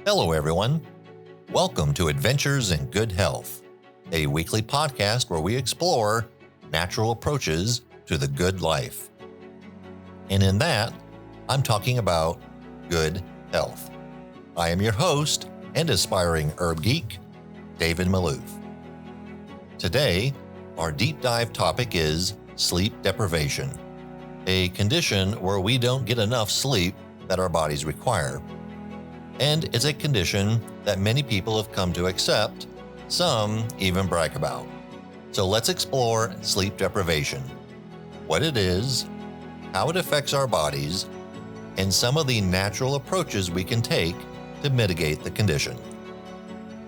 Hello, everyone. Welcome to Adventures in Good Health, a weekly podcast where we explore natural approaches to the good life. And in that, I'm talking about good health. I am your host and aspiring herb geek, David Maloof. Today, our deep dive topic is sleep deprivation, a condition where we don't get enough sleep that our bodies require. And it's a condition that many people have come to accept, some even brag about. So let's explore sleep deprivation, what it is, how it affects our bodies, and some of the natural approaches we can take to mitigate the condition.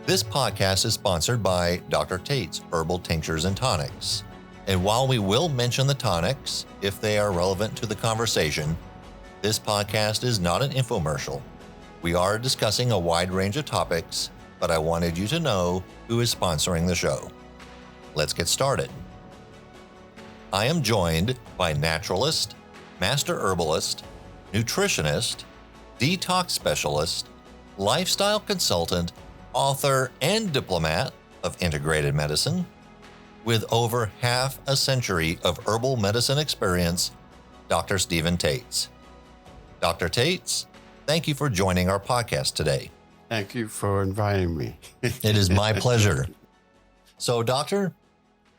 This podcast is sponsored by Dr. Tates Herbal Tinctures and Tonics. And while we will mention the tonics if they are relevant to the conversation, this podcast is not an infomercial. We are discussing a wide range of topics, but I wanted you to know who is sponsoring the show. Let's get started. I am joined by naturalist, master herbalist, nutritionist, detox specialist, lifestyle consultant, author, and diplomat of integrated medicine, with over half a century of herbal medicine experience, Dr. Stephen Tates. Dr. Tates, thank you for joining our podcast today. Thank you for inviting me. It is my pleasure. So, Doctor,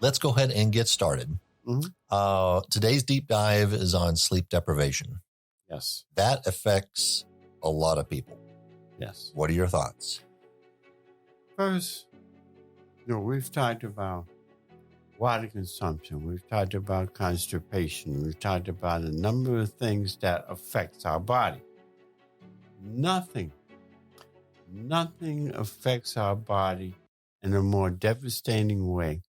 let's go ahead and get started. Today's deep dive is on sleep deprivation. Yes. That affects a lot of people. Yes. What are your thoughts? First, we've talked about water consumption. We've talked about constipation. We've talked about a number of things that affects our body. Nothing affects our body in a more devastating way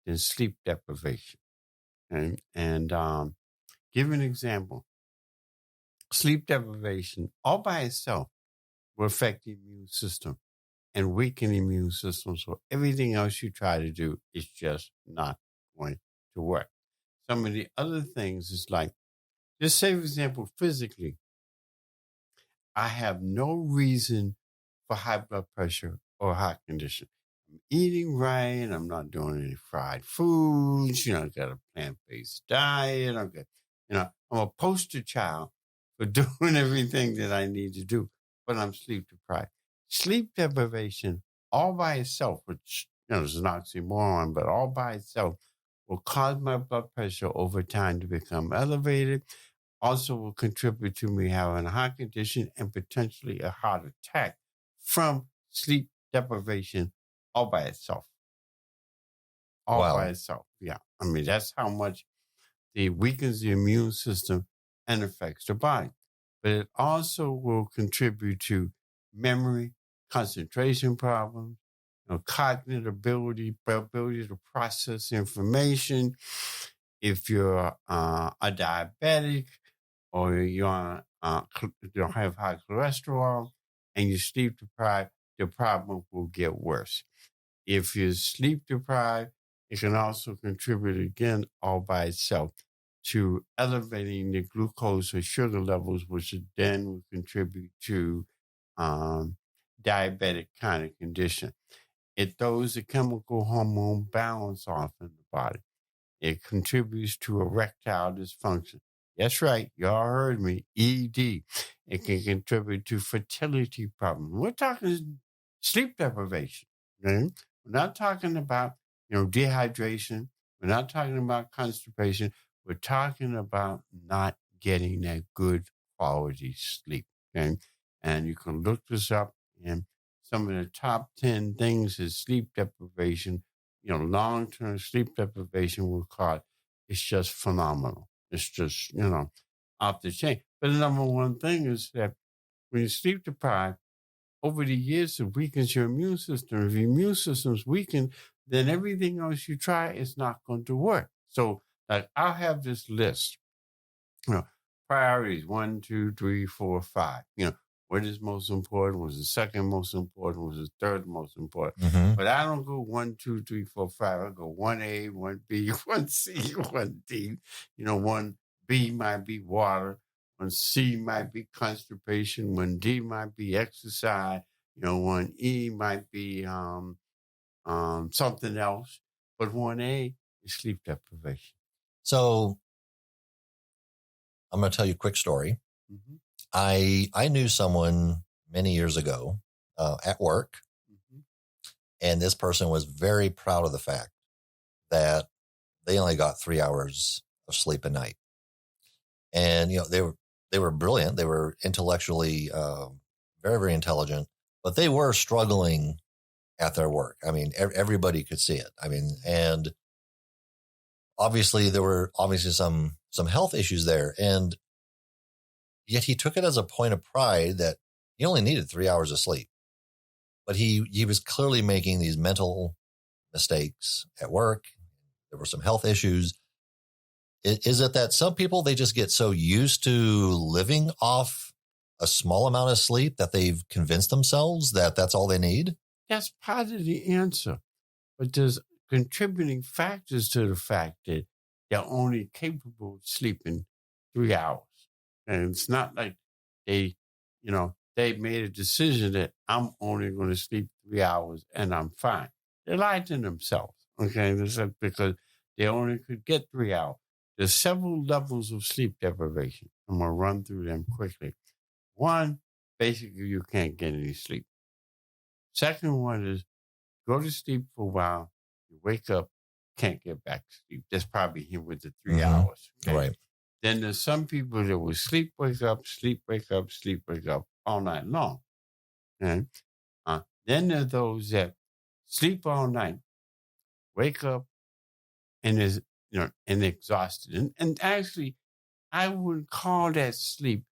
than sleep deprivation. And give an example. Sleep deprivation all by itself will affect the immune system and weaken the immune system. So everything else you try to do is just not going to work. Some of the other things is like, just say, for example, physically, I have no reason for high blood pressure or heart condition. I'm eating right. I'm not doing any fried foods. I got a plant-based diet. I'm a poster child for doing everything that I need to do, but I'm sleep deprived. Sleep deprivation all by itself, which is an oxymoron, but all by itself will cause my blood pressure over time to become elevated. Also will contribute to me having a heart condition and potentially a heart attack from sleep deprivation all by itself. By itself. Yeah. I mean, that's how much it weakens the immune system and affects the body. But it also will contribute to memory, concentration problems, cognitive ability to process information. If you're a diabetic, or you don't have high cholesterol and you sleep deprived, the problem will get worse. If you're sleep deprived, it can also contribute again all by itself to elevating the glucose or sugar levels, which then will contribute to diabetic kind of condition. It throws the chemical hormone balance off in the body. It contributes to erectile dysfunction. That's right. Y'all heard me. ED. It can contribute to fertility problems. We're talking sleep deprivation. Okay? We're not talking about, dehydration. We're not talking about constipation. We're talking about not getting that good quality sleep. Okay? And you can look this up, and some of the top 10 things is sleep deprivation. Long-term sleep deprivation will cause. It's just phenomenal. It's just, off the chain. But the number one thing is that when you sleep deprived, over the years, it weakens your immune system. If your immune system's weakened, then everything else you try is not going to work. So, like, I'll have this list. Priorities 1, 2, 3, 4, 5. What is most important? Was the second most important? Was the third most important? Mm-hmm. But I don't go 1, 2, 3, 4, 5. I go 1A, 1B, 1C, 1D. 1B might be water. 1C might be constipation. 1D might be exercise. One E might be something else, but 1A is sleep deprivation. So I'm going to tell you a quick story. Mm-hmm. I knew someone many years ago at work, Mm-hmm. and this person was very proud of the fact that they only got 3 hours of sleep a night. And, they were brilliant. They were intellectually very, very intelligent, but they were struggling at their work. I mean, everybody could see it. I mean, and obviously there were some health issues there. And yet he took it as a point of pride that he only needed 3 hours of sleep. But he was clearly making these mental mistakes at work. There were some health issues. Is it that some people, they just get so used to living off a small amount of sleep that they've convinced themselves that that's all they need? That's part of the answer. But there's contributing factors to the fact that they're only capable of sleeping 3 hours. And it's not like they made a decision that I'm only going to sleep 3 hours and I'm fine. They lied to themselves. Okay. Because they only could get 3 hours. There's several levels of sleep deprivation. I'm going to run through them quickly. One, basically, you can't get any sleep. Second one is go to sleep for a while, you wake up, can't get back to sleep. That's probably him with the 3 hours. Okay? Right. Then there's some people that will sleep, wake up, sleep, wake up, sleep, wake up all night long. Okay? Then there are those that sleep all night, wake up, and is and exhausted. And actually, I wouldn't call that sleep.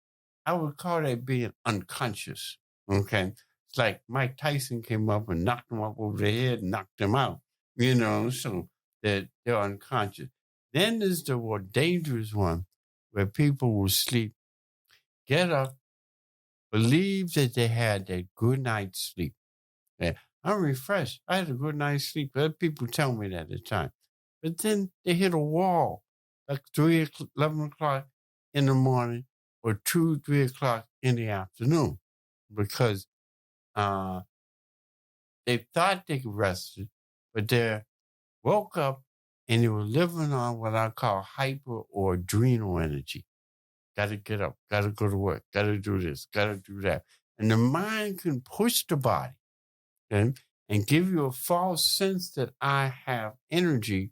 I would call that being unconscious. Okay. It's like Mike Tyson came up and knocked him up over the head and knocked him out, so that they're unconscious. Then there's the more dangerous one where people will sleep, get up, believe that they had that good night's sleep. Yeah, I'm refreshed. I had a good night's sleep. People tell me that at the time. But then they hit a wall like 11 o'clock in the morning or 2, 3 o'clock in the afternoon because they thought they rested, but they woke up and they were living on what I call hyper or adrenal energy. Got to get up, got to go to work, got to do this, got to do that. And the mind can push the body and give you a false sense that I have energy,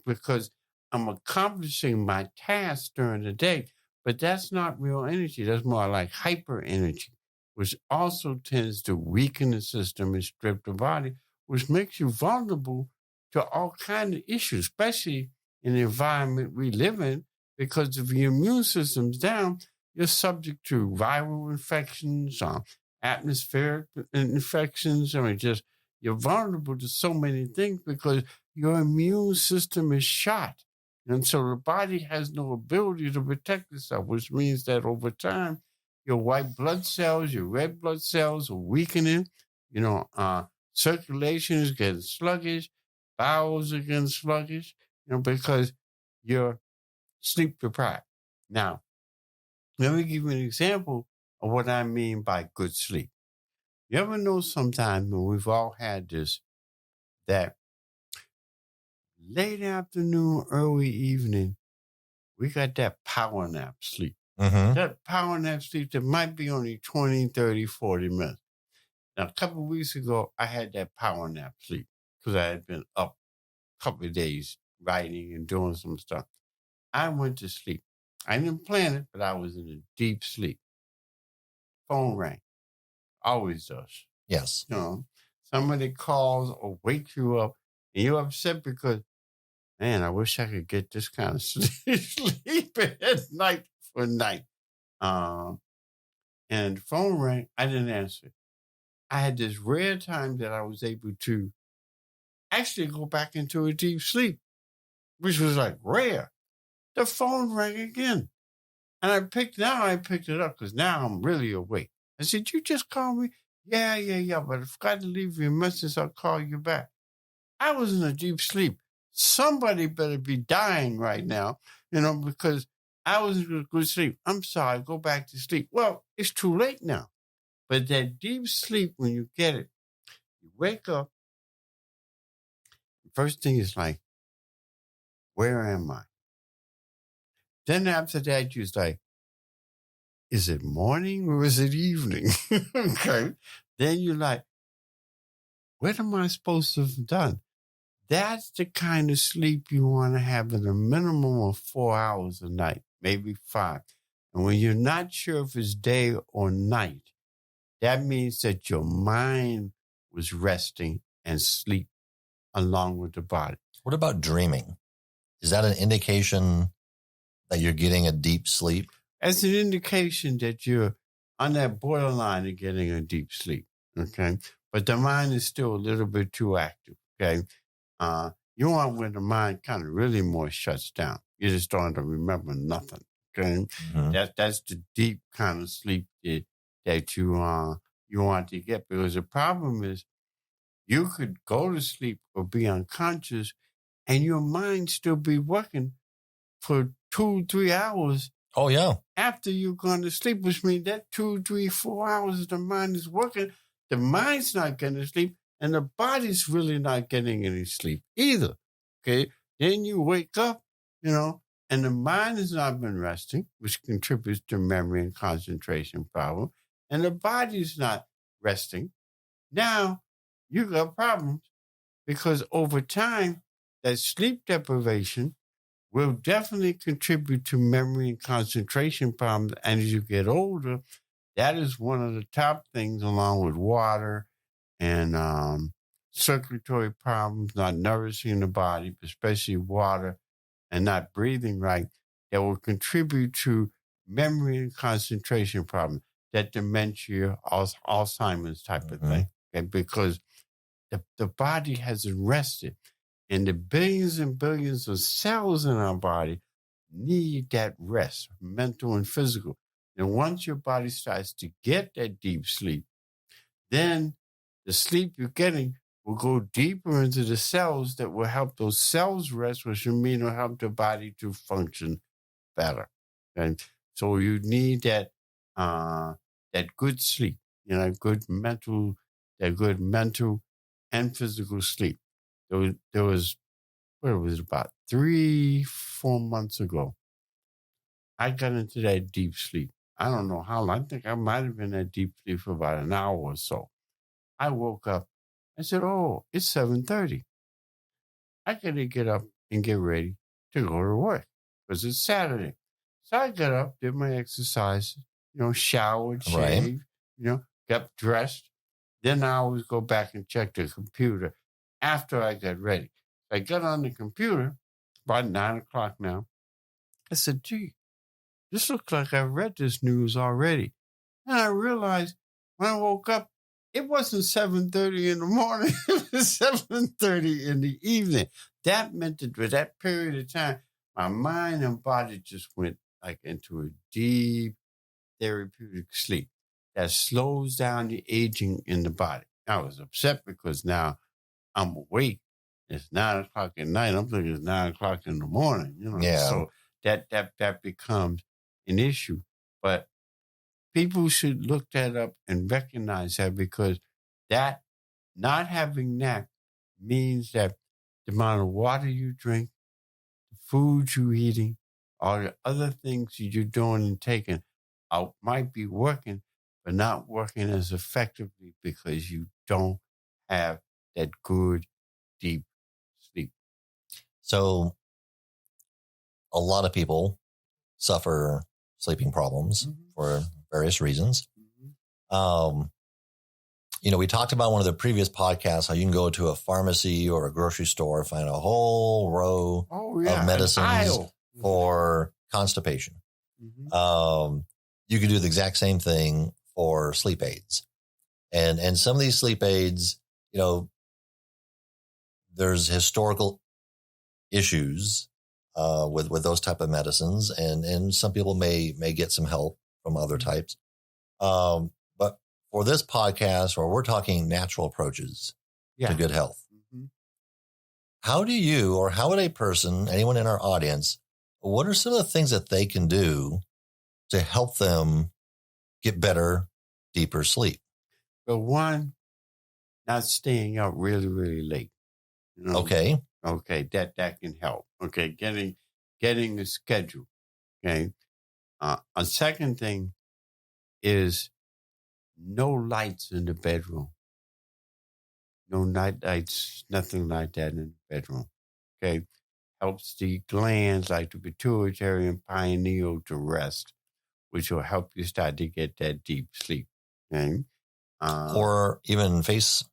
because I'm accomplishing my tasks during the day. But that's not real energy. That's more like hyper energy, which also tends to weaken the system and strip the body, which makes you vulnerable to all kinds of issues, especially in the environment we live in, because if your immune system's down, you're subject to viral infections, atmospheric infections. You're vulnerable to so many things because your immune system is shot. And so the body has no ability to protect itself, which means that over time, your white blood cells, your red blood cells are weakening. Circulation is getting sluggish, bowels are getting sluggish, because you're sleep deprived. Now, let me give you an example of what I mean by good sleep. You ever know sometimes when we've all had this, that late afternoon, early evening, we got that power nap sleep. Mm-hmm. That power nap sleep that might be only 20, 30, 40 minutes. Now, a couple of weeks ago, I had that power nap sleep because I had been up a couple of days writing and doing some stuff. I went to sleep. I didn't plan it, but I was in a deep sleep. Phone rang. Always does. Yes. Somebody calls or wakes you up and you're upset because, man, I wish I could get this kind of sleep at night for night. And the phone rang. I didn't answer. I had this rare time that I was able to actually go back into a deep sleep, which was like rare. The phone rang again. And I picked it up because now I'm really awake. I said, you just called me? Yeah, but I forgot to leave you a message. I'll call you back. I was in a deep sleep. Somebody better be dying right now, because I was in a good sleep. I'm sorry, go back to sleep. Well, it's too late now. But that deep sleep, when you get it, you wake up. The first thing is like, where am I? Then after that, you're like, is it morning or is it evening? Okay. Then you're like, what am I supposed to have done? That's the kind of sleep you want to have at a minimum of 4 hours a night, maybe 5. And when you're not sure if it's day or night, that means that your mind was resting and sleep along with the body. What about dreaming? Is that an indication that you're getting a deep sleep? As an indication that you're on that borderline of getting a deep sleep, okay? But the mind is still a little bit too active, okay? You want when the mind kind of really more shuts down. You're just starting to remember nothing, okay? Mm-hmm. That's the deep kind of sleep that you want to get. Because the problem is you could go to sleep or be unconscious and your mind still be working for 2-3 hours. Oh, yeah. After you're going to sleep, which means that 2, 3, 4 hours the mind is working, the mind's not getting to sleep, and the body's really not getting any sleep either. Okay? Then you wake up, and the mind has not been resting, which contributes to memory and concentration problem, and the body's not resting. Now, you got problems because over time, that sleep deprivation will definitely contribute to memory and concentration problems. And as you get older, that is one of the top things, along with water and circulatory problems, not nourishing the body, especially water, and not breathing right, that will contribute to memory and concentration problems, that dementia, Alzheimer's type of thing. Okay? Because the body hasn't rested. And the billions and billions of cells in our body need that rest, mental and physical. And once your body starts to get that deep sleep, then the sleep you're getting will go deeper into the cells that will help those cells rest, which will mean will help the body to function better. And so you need that good sleep, good mental and physical sleep. There was, what was it, about 3-4 months ago, I got into that deep sleep. I don't know how long. I think I might have been in that deep sleep for about an hour or so. I woke up. I said, oh, it's 7:30. I got to get up and get ready to go to work because it's Saturday. So I got up, did my exercise, showered, shaved, got dressed. Then I always go back and check the computer after I got ready. I got on the computer about 9 o'clock now. I said, gee, this looks like I've read this news already. And I realized when I woke up, it wasn't 7:30 in the morning. It was 7:30 in the evening. That meant that for that period of time, my mind and body just went like into a deep therapeutic sleep that slows down the aging in the body. I was upset because now I'm awake. It's 9 o'clock at night. I'm thinking it's 9 o'clock in the morning. Yeah. So that becomes an issue. But people should look that up and recognize that, because that not having that means that the amount of water you drink, the food you're eating, all the other things that you're doing and taking out might be working, but not working as effectively because you don't have that good, deep sleep. So a lot of people suffer sleeping problems for various reasons. We talked about one of the previous podcasts, how you can go to a pharmacy or a grocery store and find a whole row of medicines for constipation. You can do the exact same thing for sleep aids. And some of these sleep aids, there's historical issues with those type of medicines, and some people may get some help from other types. But for this podcast, where we're talking natural approaches to good health, how do you, or how would a person, anyone in our audience, what are some of the things that they can do to help them get better, deeper sleep? But one, not staying up really, really late. Okay. Okay, that can help. Okay, getting a schedule. Okay. A second thing is no lights in the bedroom. No night lights, nothing like that in the bedroom. Okay. Helps the glands like the pituitary and pineal to rest, which will help you start to get that deep sleep. Okay. Or even face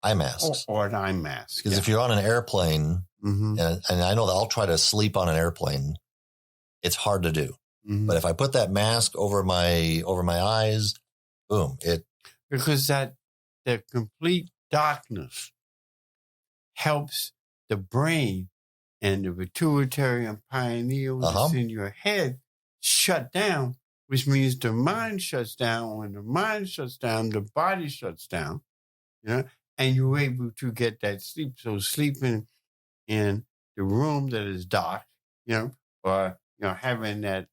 eye masks. Or an eye mask. Because if you're on an airplane, and I know that I'll try to sleep on an airplane, it's hard to do. But if I put that mask over my eyes, boom, because that complete darkness helps the brain and the pituitary and pineal that's in your head shut down, which means the mind shuts down. When the mind shuts down, the body shuts down, and you're able to get that sleep. So sleeping in the room that is dark, or having that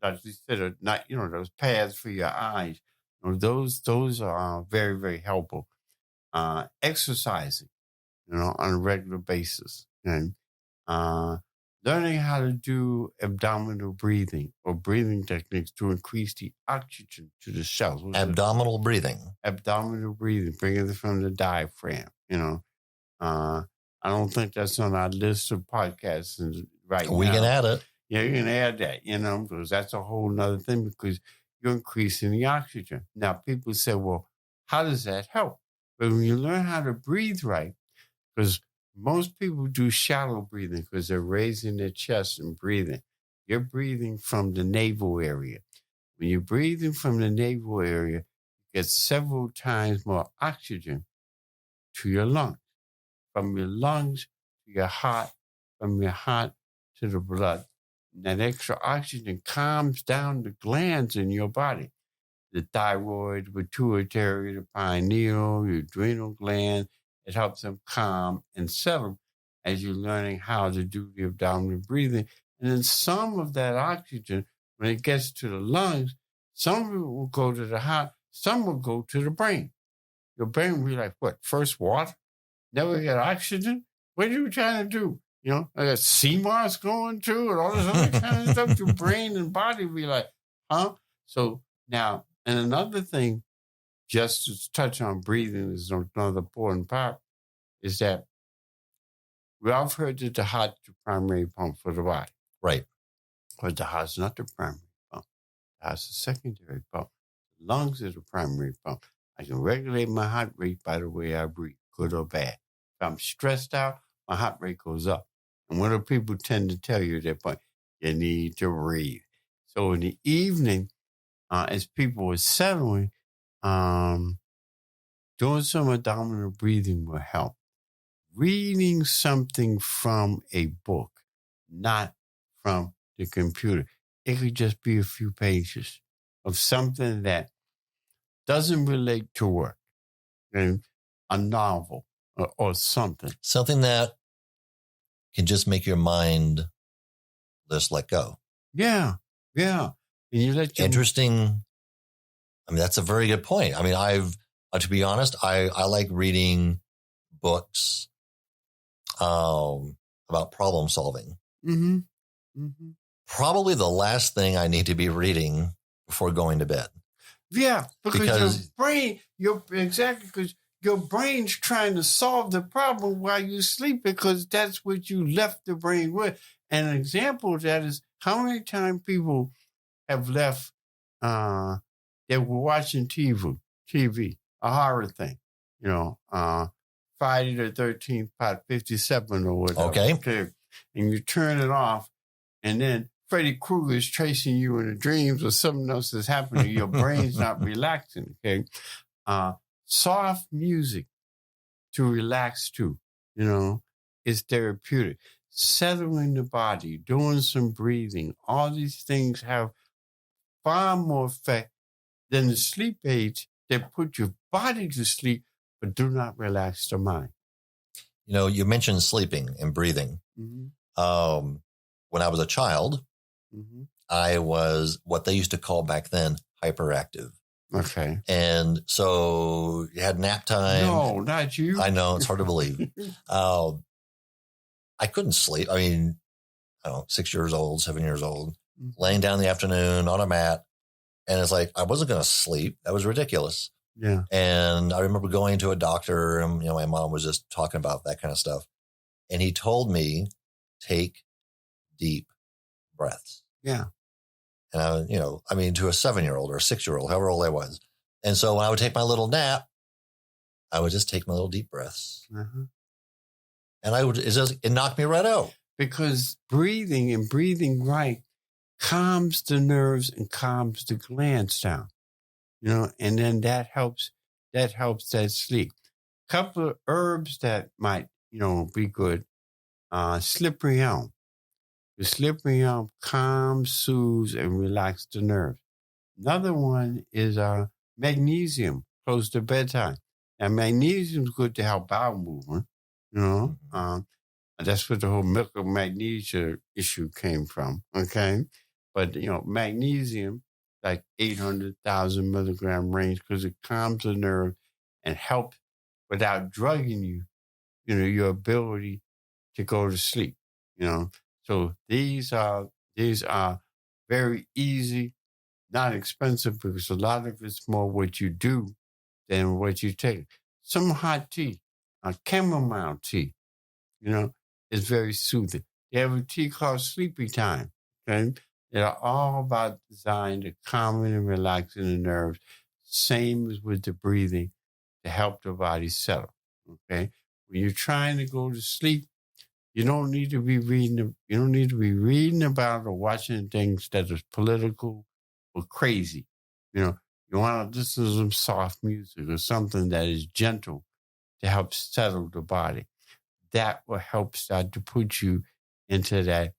like you said, not those pads for your eyes, those are very, very helpful. Exercising, on a regular basis, and learning how to do abdominal breathing or breathing techniques to increase the oxygen to the cells. Abdominal breathing, bringing it from the diaphragm. I don't think that's on our list of podcasts right now. We can add it. Yeah, you can add that, because that's a whole nother thing because you're increasing the oxygen. Now, people say, well, how does that help? But when you learn how to breathe right, because most people do shallow breathing because they're raising their chest and breathing. You're breathing from the navel area. When you're breathing from the navel area, you get several times more oxygen to your lungs. From your lungs to your heart, from your heart to the blood. And that extra oxygen calms down the glands in your body. The thyroid, the pituitary, the pineal, your adrenal gland. It helps them calm and settle as you're learning how to do the abdominal breathing. And then some of that oxygen, when it gets to the lungs, some of it will go to the heart, some will go to the brain. Your brain will be like, what, first water? Never get oxygen? What are you trying to do? I got CMOS going too and all this other kind of stuff. Your brain and body will be like, huh? So now, and another thing, just to touch on breathing is another important part, is that we all heard that the heart's the primary pump for the body. Right. But the heart's not the primary pump. The heart's the secondary pump. The lungs are the primary pump. I can regulate my heart rate by the way I breathe, good or bad. If I'm stressed out, my heart rate goes up. And what do people tend to tell you at that point? You need to breathe. So in the evening, as people were settling, doing some abdominal breathing will help. Reading something from a book, not from the computer. It could just be a few pages of something that doesn't relate to work. A novel or something. Something that can just make your mind just let go. Yeah. And you let your interesting. I mean, that's a very good point. I mean, to be honest, I like reading books about problem solving. Probably the last thing I need to be reading before going to bed. Yeah, because because your brain's trying to solve the problem while you sleep because that's what you left the brain with. And an example of that is how many times people have left, they were watching TV, a horror thing, Friday the 13th, part 57 or whatever. Okay. And you turn it off, and then Freddy Krueger is chasing you in the dreams or something else is happening. Your brain's not relaxing, okay? Soft music to relax to, is therapeutic. Settling the body, doing some breathing, all these things have far more effect than the sleep aids that put your body to sleep but do not relax the mind. You mentioned sleeping and breathing. Mm-hmm. When I was a child, I was what they used to call back then hyperactive. Okay. And so you had nap time. No, not you. I know, it's hard to believe. I couldn't sleep. I mean, I don't know, 6 years old, 7 years old, laying down in the afternoon on a mat. And it's like, I wasn't going to sleep. That was ridiculous. Yeah. And I remember going to a doctor and, my mom was just talking about that kind of stuff. And he told me, take deep breaths. Yeah. And I, to a 7-year-old or a 6-year-old, however old I was. And so when I would take my little nap, I would just take my little deep breaths. Uh-huh. And it knocked me right out. Because breathing right calms the nerves and calms the glands down, and then that helps that sleep. Couple of herbs that might, be good. Slippery elm. The slippery elm calms, soothes, and relaxes the nerves. Another one is magnesium, close to bedtime. And magnesium is good to help bowel movement, that's where the whole milk of magnesia issue came from, okay? But, magnesium, like 800,000 milligram range, because it calms the nerve and helps without drugging you, your ability to go to sleep, So these are very easy, not expensive, because a lot of it's more what you do than what you take. Some hot tea, chamomile tea, is very soothing. They have a tea called Sleepy Time, okay? They're all about designed to calming and relaxing the nerves, same as with the breathing, to help the body settle, okay? When you're trying to go to sleep, you don't need to be reading about or watching things that is political or crazy. You want to listen to some soft music or something that is gentle to help settle the body. That will help start to put you into that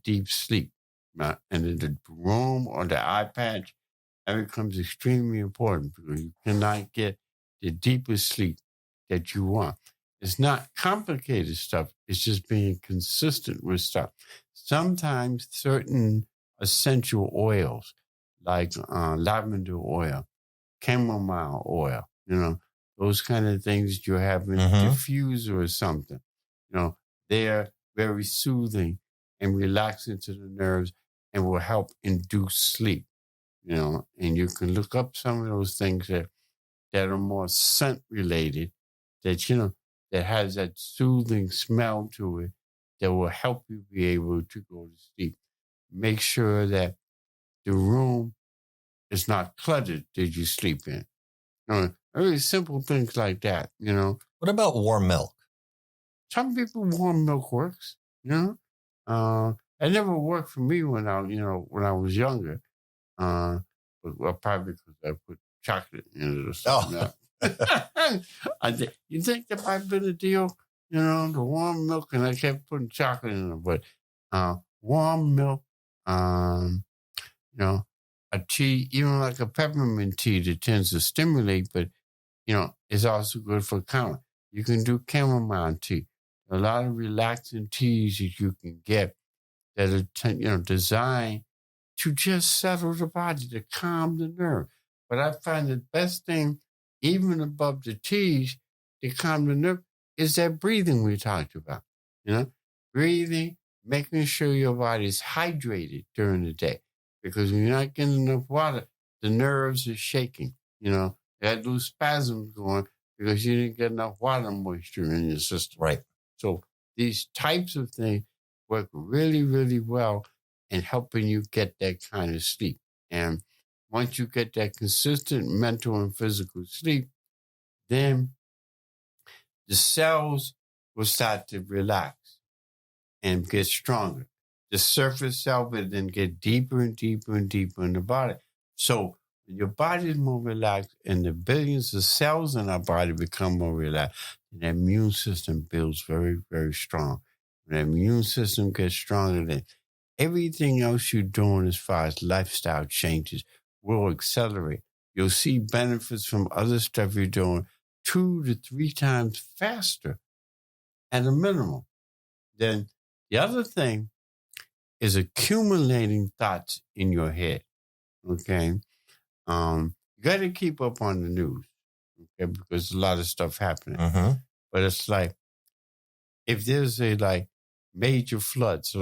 deep sleep. And in the room or the eye patch, that becomes extremely important because you cannot get the deepest sleep that you want. It's not complicated stuff. It's just being consistent with stuff. Sometimes certain essential oils, like lavender oil, chamomile oil, those kind of things you have in a diffuser or something, they're very soothing and relaxing to the nerves and will help induce sleep, and you can look up some of those things that are more scent related that, that has that soothing smell to it that will help you be able to go to sleep. Make sure that the room is not cluttered that you sleep in. Very simple things like that, What about warm milk? Some people, warm milk works, It never worked for me when I was younger. Well, probably because I put chocolate in it or something. You think that might have been a deal, the warm milk, and I kept putting chocolate in it. But warm milk, a tea, even like a peppermint tea that tends to stimulate, but, is also good for calming. You can do chamomile tea. A lot of relaxing teas that you can get that are, designed to just settle the body, to calm the nerve. But I find the best thing, even above the teas, to calm the nerve, is that breathing we talked about. Breathing, making sure your body's hydrated during the day. Because when you're not getting enough water, the nerves are shaking. You had those spasms going because you didn't get enough water moisture in your system. Right. So these types of things work really, really well in helping you get that kind of sleep. And once you get that consistent mental and physical sleep, then the cells will start to relax and get stronger. The surface cell will then get deeper and deeper and deeper in the body. So when your body is more relaxed and the billions of cells in our body become more relaxed, and the immune system builds very, very strong. When the immune system gets stronger, then everything else you're doing as far as lifestyle changes will accelerate. You'll see benefits from other stuff you're doing 2 to 3 times faster at a minimum. Then the other thing is accumulating thoughts in your head, okay? You You got to keep up on the news, okay, because a lot of stuff happening. Mm-hmm. But it's like, if there's a major floods,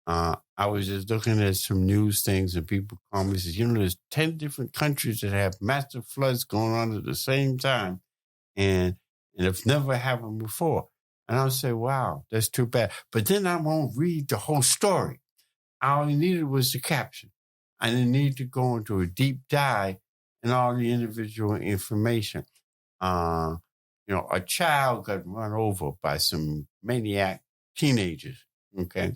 I was just looking at some news things and people call me and says, there's 10 different countries that have massive floods going on at the same time. And it's never happened before. And I'll say, wow, that's too bad. But then I won't read the whole story. All I needed was the caption. I didn't need to go into a deep dive in all the individual information. A child got run over by some maniac teenagers, okay?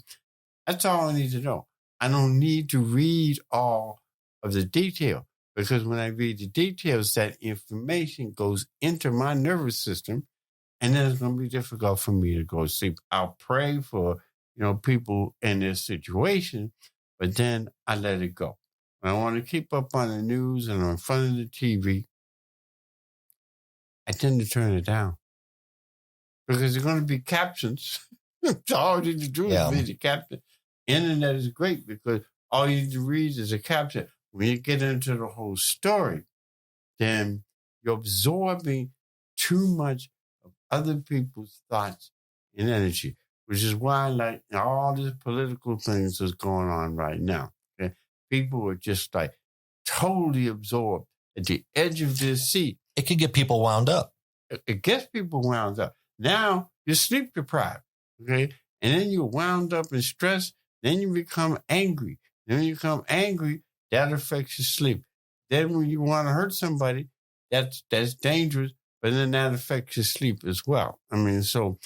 That's all I need to know. I don't need to read all of the detail, because when I read the details, that information goes into my nervous system, and then it's going to be difficult for me to go to sleep. I'll pray for, people in this situation, but then I let it go. When I want to keep up on the news and I'm in front of the TV, I tend to turn it down, because there's going to be captions. So all you need to do is read the caption. Internet is great because all you need to read is a caption. When you get into the whole story, then you're absorbing too much of other people's thoughts and energy, which is why all these political things that's going on right now. Okay? People are just totally absorbed at the edge of their seat. It could get people wound up. It gets people wound up. Now you're sleep deprived, okay? And then you're wound up and stressed. Then you become angry. Then when you become angry, that affects your sleep. Then when you want to hurt somebody, that's dangerous, but then that affects your sleep as well. I mean, so,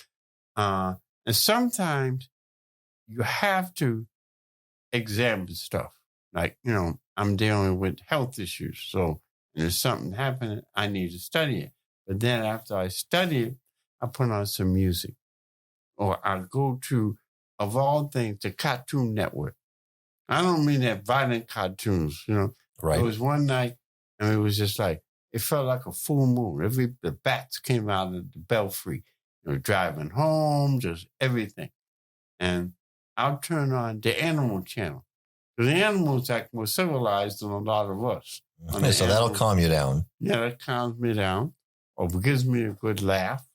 and sometimes you have to examine stuff. I'm dealing with health issues. So if there's something happening, I need to study it. But then after I study it, I put on some music. Or I go to, of all things, the Cartoon Network. I don't mean that violent cartoons, Right. It was one night, and it was just it felt like a full moon. The bats came out of the belfry, driving home, just everything. And I'll turn on the Animal Channel. Because the animals act more civilized than a lot of us. Okay, so that'll calm you down. Yeah, that calms me down. Or gives me a good laugh,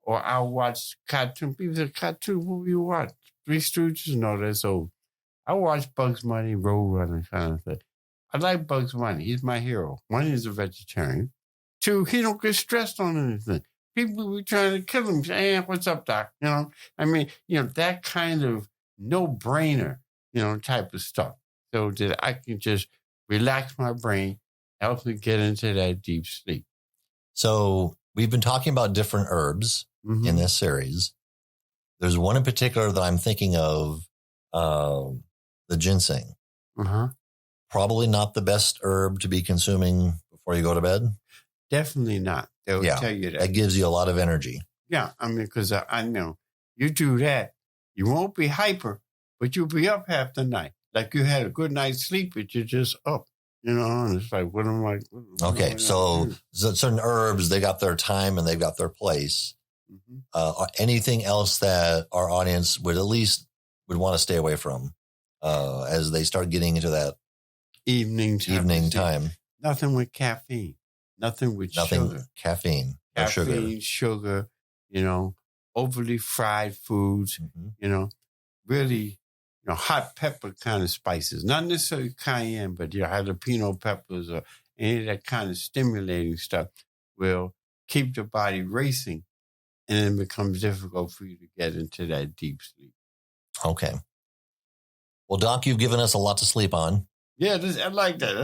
Or I'll watch cartoon. People say, cartoon, what do you watch? Three Stooges? No, that's old. I watch Bugs Bunny, Roadrunner kind of thing. I like Bugs Bunny. He's my hero. One, he's a vegetarian. Two, he don't get stressed on anything. People be trying to kill him. Say, hey, what's up, doc? That kind of no-brainer, type of stuff. So that I can just relax my brain, help me get into that deep sleep. So we've been talking about different herbs in this series. There's one in particular that I'm thinking of, the ginseng. Probably not the best herb to be consuming before you go to bed. Definitely not. They'll tell you that. That gives you a lot of energy. Yeah, because I know you do that, you won't be hyper, but you'll be up half the night. Like you had a good night's sleep, but you're just up. And it's like, what am I? Okay, so certain herbs, they got their time and they've got their place. Anything else that our audience would want to stay away from as they start getting into that evening time? Nothing with caffeine. Nothing with sugar. Caffeine, sugar, overly fried foods, really, hot pepper kind of spices. Not necessarily cayenne, but jalapeno peppers or any of that kind of stimulating stuff will keep the body racing, and it becomes difficult for you to get into that deep sleep. Okay. Well, Doc, you've given us a lot to sleep on. Yeah, I like that.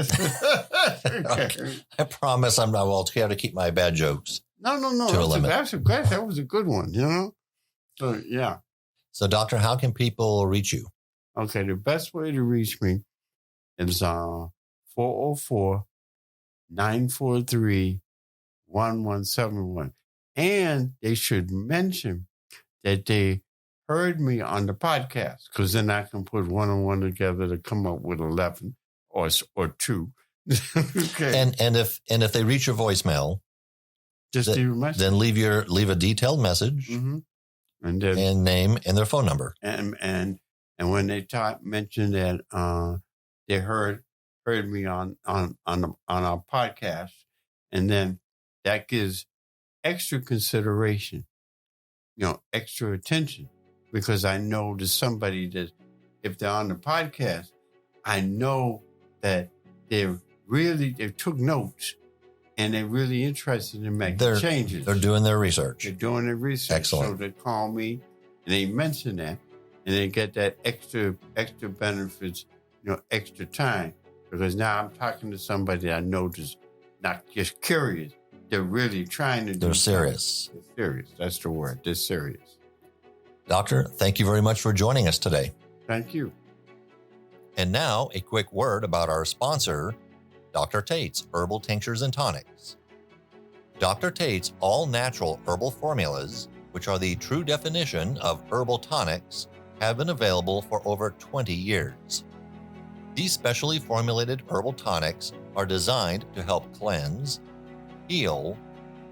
Okay. I promise I'm not well care to keep my bad jokes. No. To a limit. That was a good one, So, yeah. So, Doctor, how can people reach you? Okay, the best way to reach me is 404-943-1171. And they should mention that they heard me on the podcast, because then I can put one and one together to come up with 11 or 2. Okay. And if they reach your voicemail, just leave a message. Then leave a detailed message, and then name and their phone number. And when they mention that they heard heard me on our podcast, and then that gives extra consideration, extra attention, because I know there's somebody that, if they're on the podcast, I know that they took notes and they're really interested in making changes. They're doing their research. They're doing their research. Excellent. So they call me and they mention that, and they get that extra benefits, extra time, because now I'm talking to somebody I know just not just curious. They're really trying to do They're serious. They're serious. That's the word. They're serious. Doctor, thank you very much for joining us today. Thank you. And now a quick word about our sponsor, Dr. Tates Herbal Tinctures and Tonics. Dr. Tates all-natural herbal formulas, which are the true definition of herbal tonics, have been available for over 20 years. These specially formulated herbal tonics are designed to help cleanse, heal,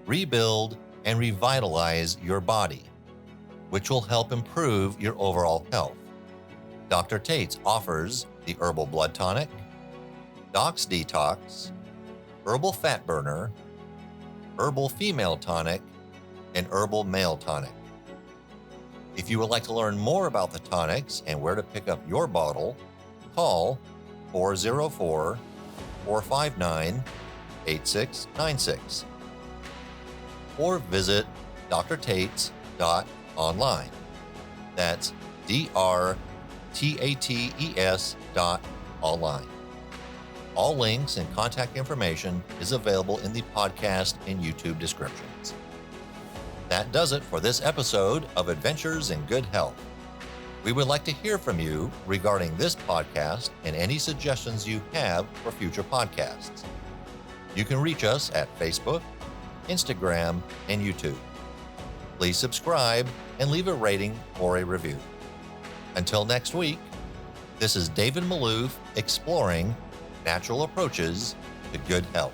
rebuild, and revitalize your body, which will help improve your overall health. Dr. Tates offers the Herbal Blood Tonic, Dox Detox, Herbal Fat Burner, Herbal Female Tonic, and Herbal Male Tonic. If you would like to learn more about the tonics and where to pick up your bottle, call 404-459-8696 or visit drtates.online. That's drtates.online. All links and contact information is available in the podcast and YouTube descriptions. That does it for this episode of Adventures in Good Health. We would like to hear from you regarding this podcast and any suggestions you have for future podcasts. You can reach us at Facebook, Instagram, and YouTube. Please subscribe and leave a rating or a review. Until next week, this is David Malouf exploring natural approaches to good health.